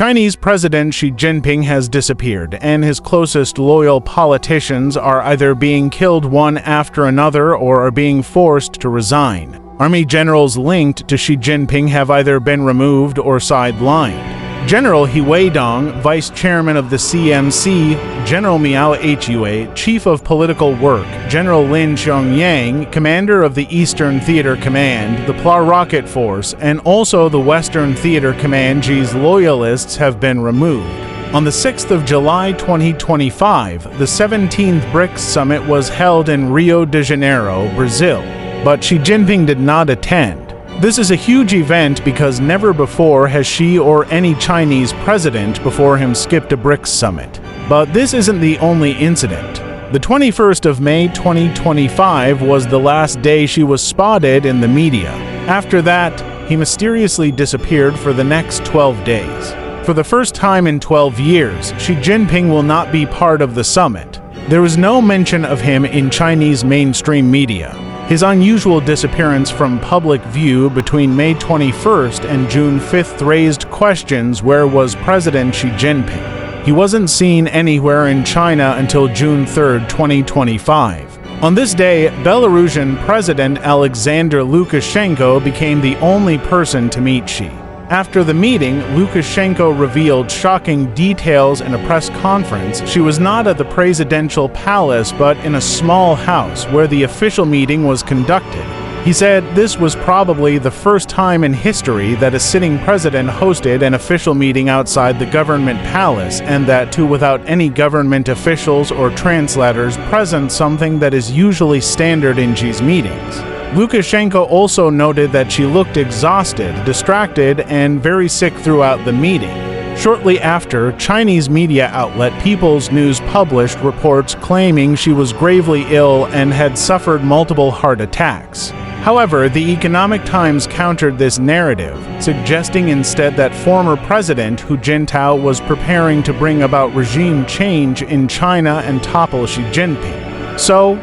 Chinese President Xi Jinping has disappeared, and his closest loyal politicians are either being killed one after another or are being forced to resign. Army generals linked to Xi Jinping have either been removed or sidelined. General Hu Jintao, vice chairman of the CMC, General Miao Hui, chief of political work, General Lin Xiangyang, commander of the Eastern Theater Command, the PLA Rocket Force, and also the Western Theater Command Xi's loyalists have been removed. On the 6th of July 2025, the 17th BRICS Summit was held in Rio de Janeiro, Brazil, but Xi Jinping did not attend. This is a huge event because never before has Xi or any Chinese president before him skipped a BRICS summit. But this isn't the only incident. The 21st of May 2025 was the last day Xi was spotted in the media. After that, he mysteriously disappeared for the next 12 days. For the first time in 12 years, Xi Jinping will not be part of the summit. There was no mention of him in Chinese mainstream media. His unusual disappearance from public view between May 21st and June 5th raised questions: where was President Xi Jinping? He wasn't seen anywhere in China until June 3, 2025. On this day, Belarusian President Alexander Lukashenko became the only person to meet Xi. After the meeting, Lukashenko revealed shocking details in a press conference. She was not at the presidential palace but in a small house where the official meeting was conducted. He said this was probably the first time in history that a sitting president hosted an official meeting outside the government palace, and that too without any government officials or translators present, something that is usually standard in Xi's meetings. Lukashenko also noted that she looked exhausted, distracted, and very sick throughout the meeting. Shortly after, Chinese media outlet People's News published reports claiming she was gravely ill and had suffered multiple heart attacks. However, the Economic Times countered this narrative, suggesting instead that former President Hu Jintao was preparing to bring about regime change in China and topple Xi Jinping. So,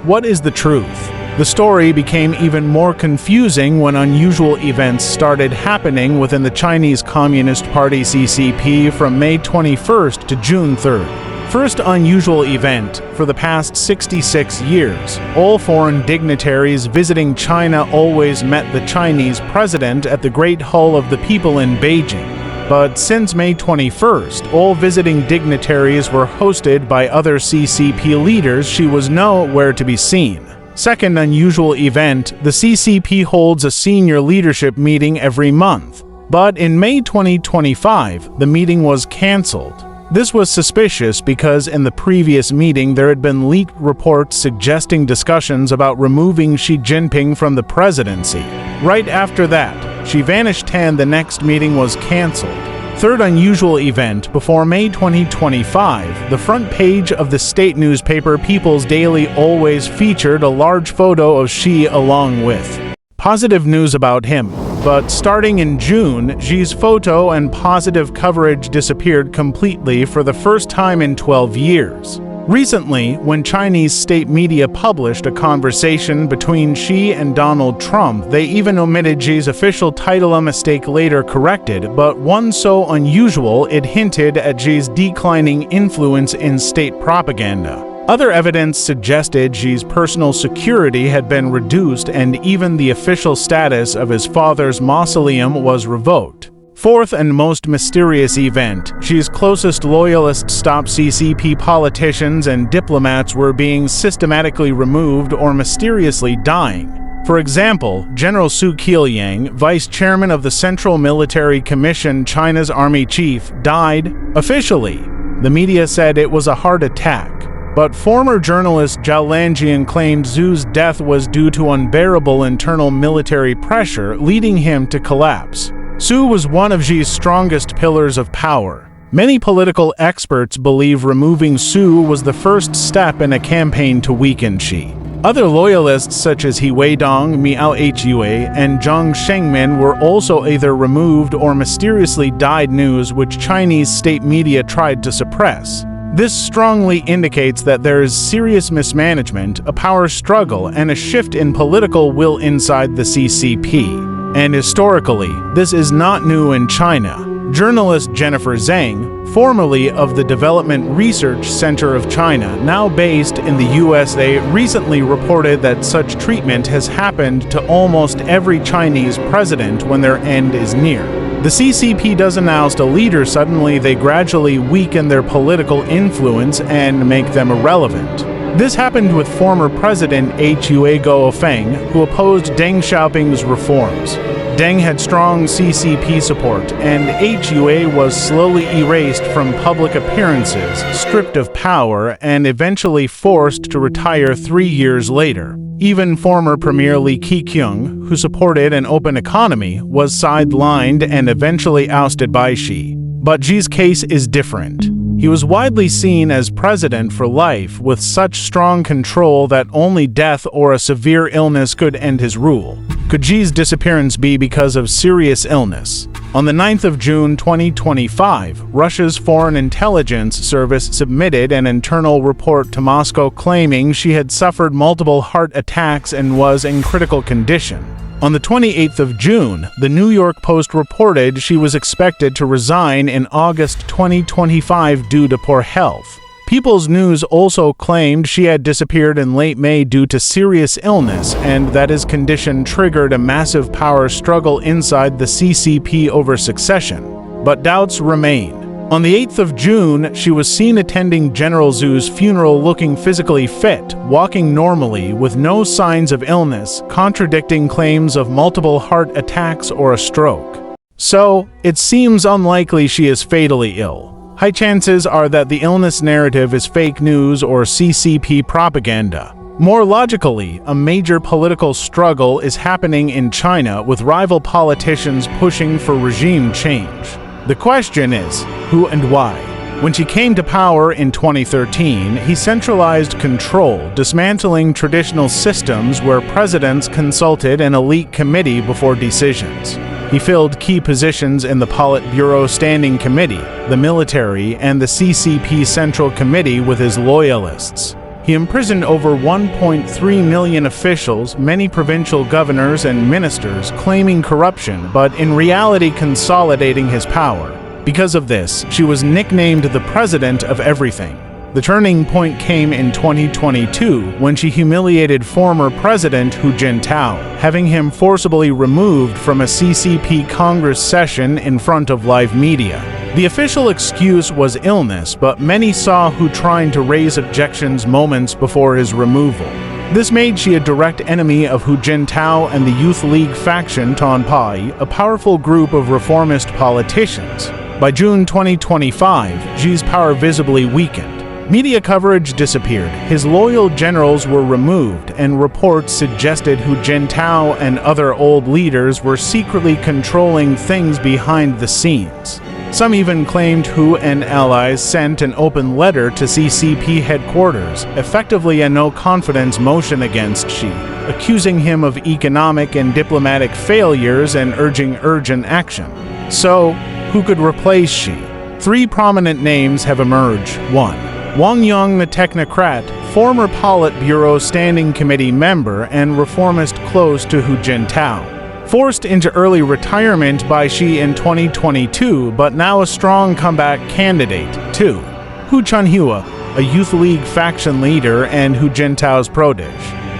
what is the truth? The story became even more confusing when unusual events started happening within the Chinese Communist Party CCP from May 21st to June 3rd. First unusual event: for the past 66 years, all foreign dignitaries visiting China always met the Chinese president at the Great Hall of the People in Beijing. But since May 21st, all visiting dignitaries were hosted by other CCP leaders. She was nowhere to be seen. Second unusual event: the CCP holds a senior leadership meeting every month. But in May 2025, the meeting was cancelled. This was suspicious because in the previous meeting there had been leaked reports suggesting discussions about removing Xi Jinping from the presidency. Right after that, she vanished and the next meeting was cancelled. Third unusual event: before May 2025, the front page of the state newspaper People's Daily always featured a large photo of Xi along with positive news about him. But starting in June, Xi's photo and positive coverage disappeared completely for the first time in 12 years. Recently, when Chinese state media published a conversation between Xi and Donald Trump, they even omitted Xi's official title, a mistake later corrected, but one so unusual it hinted at Xi's declining influence in state propaganda. Other evidence suggested Xi's personal security had been reduced and even the official status of his father's mausoleum was revoked. Fourth and most mysterious event: Xi's closest loyalists, top CCP politicians and diplomats were being systematically removed or mysteriously dying. For example, General Su Qianyang, vice chairman of the Central Military Commission, China's army chief, died. Officially, the media said it was a heart attack. But former journalist Zhao Lanjian claimed Su's death was due to unbearable internal military pressure, leading him to collapse. Su was one of Xi's strongest pillars of power. Many political experts believe removing Su was the first step in a campaign to weaken Xi. Other loyalists such as Hu Jintao, Miao Hui, and Zhang Shengmin were also either removed or mysteriously died, news which Chinese state media tried to suppress. This strongly indicates that there is serious mismanagement, a power struggle, and a shift in political will inside the CCP. And historically, this is not new in China. Journalist Jennifer Zhang, formerly of the Development Research Center of China, now based in the USA, recently reported that such treatment has happened to almost every Chinese president when their end is near. The CCP doesn't oust a leader suddenly, they gradually weaken their political influence and make them irrelevant. This happened with former President Hu Jintao, who opposed Deng Xiaoping's reforms. Deng had strong CCP support, and Hu was slowly erased from public appearances, stripped of power, and eventually forced to retire 3 years later. Even former Premier Li Keqiang, who supported an open economy, was sidelined and eventually ousted by Xi. But Xi's case is different. He was widely seen as president for life, with such strong control that only death or a severe illness could end his rule. Could Xi's disappearance be because of serious illness? On the 9th of June 2025, Russia's Foreign Intelligence Service submitted an internal report to Moscow claiming she had suffered multiple heart attacks and was in critical condition. On the 28th of June, the New York Post reported she was expected to resign in August 2025 due to poor health. People's News also claimed she had disappeared in late May due to serious illness and that his condition triggered a massive power struggle inside the CCP over succession. But doubts remain. On the 8th of June, she was seen attending General Zhu's funeral looking physically fit, walking normally with no signs of illness, contradicting claims of multiple heart attacks or a stroke. So, it seems unlikely she is fatally ill. High chances are that the illness narrative is fake news or CCP propaganda. More logically, a major political struggle is happening in China with rival politicians pushing for regime change. The question is, who and why? When she came to power in 2013, he centralized control, dismantling traditional systems where presidents consulted an elite committee before decisions. He filled key positions in the Politburo Standing Committee, the military, and the CCP Central Committee with his loyalists. He imprisoned over 1.3 million officials, many provincial governors and ministers, claiming corruption, but in reality consolidating his power. Because of this, she was nicknamed the President of Everything. The turning point came in 2022 when she humiliated former President Hu Jintao, having him forcibly removed from a CCP Congress session in front of live media. The official excuse was illness, but many saw Hu trying to raise objections moments before his removal. This made Xi a direct enemy of Hu Jintao and the Youth League faction Tonpai, a powerful group of reformist politicians. By June 2025, Xi's power visibly weakened. Media coverage disappeared, his loyal generals were removed, and reports suggested Hu Jintao and other old leaders were secretly controlling things behind the scenes. Some even claimed Hu and allies sent an open letter to CCP headquarters, effectively a no-confidence motion against Xi, accusing him of economic and diplomatic failures and urging urgent action. So, who could replace Xi? 3 prominent names have emerged. 1. Wang Yang, the technocrat, former Politburo Standing Committee member and reformist close to Hu Jintao. Forced into early retirement by Xi in 2022, but now a strong comeback candidate. 2. Hu Chunhua, a Youth League faction leader and Hu Jintao's protege.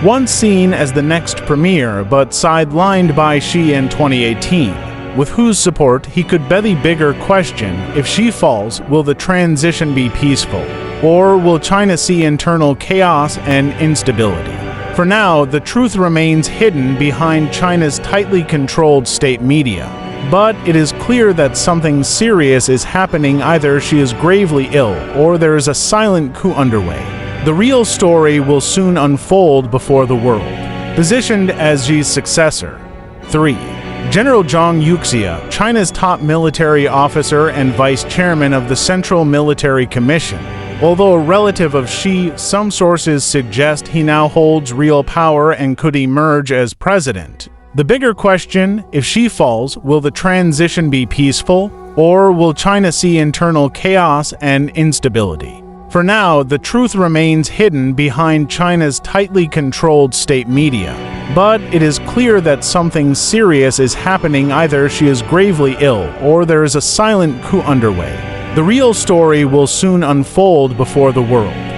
Once seen as the next premier, but sidelined by Xi in 2018. With Hu's support, he could beg the bigger question, if Xi falls, will the transition be peaceful? Or will China see internal chaos and instability? For now, the truth remains hidden behind China's tightly controlled state media. But it is clear that something serious is happening. Either she is gravely ill, or there is a silent coup underway. The real story will soon unfold before the world. Positioned as Xi's successor. 3. General Zhang Yuxia, China's top military officer and vice chairman of the Central Military Commission. Although a relative of Xi, some sources suggest he now holds real power and could emerge as president. The bigger question, if Xi falls, will the transition be peaceful, or will China see internal chaos and instability? For now, the truth remains hidden behind China's tightly controlled state media. But it is clear that something serious is happening. Either she is gravely ill, or there is a silent coup underway. The real story will soon unfold before the world.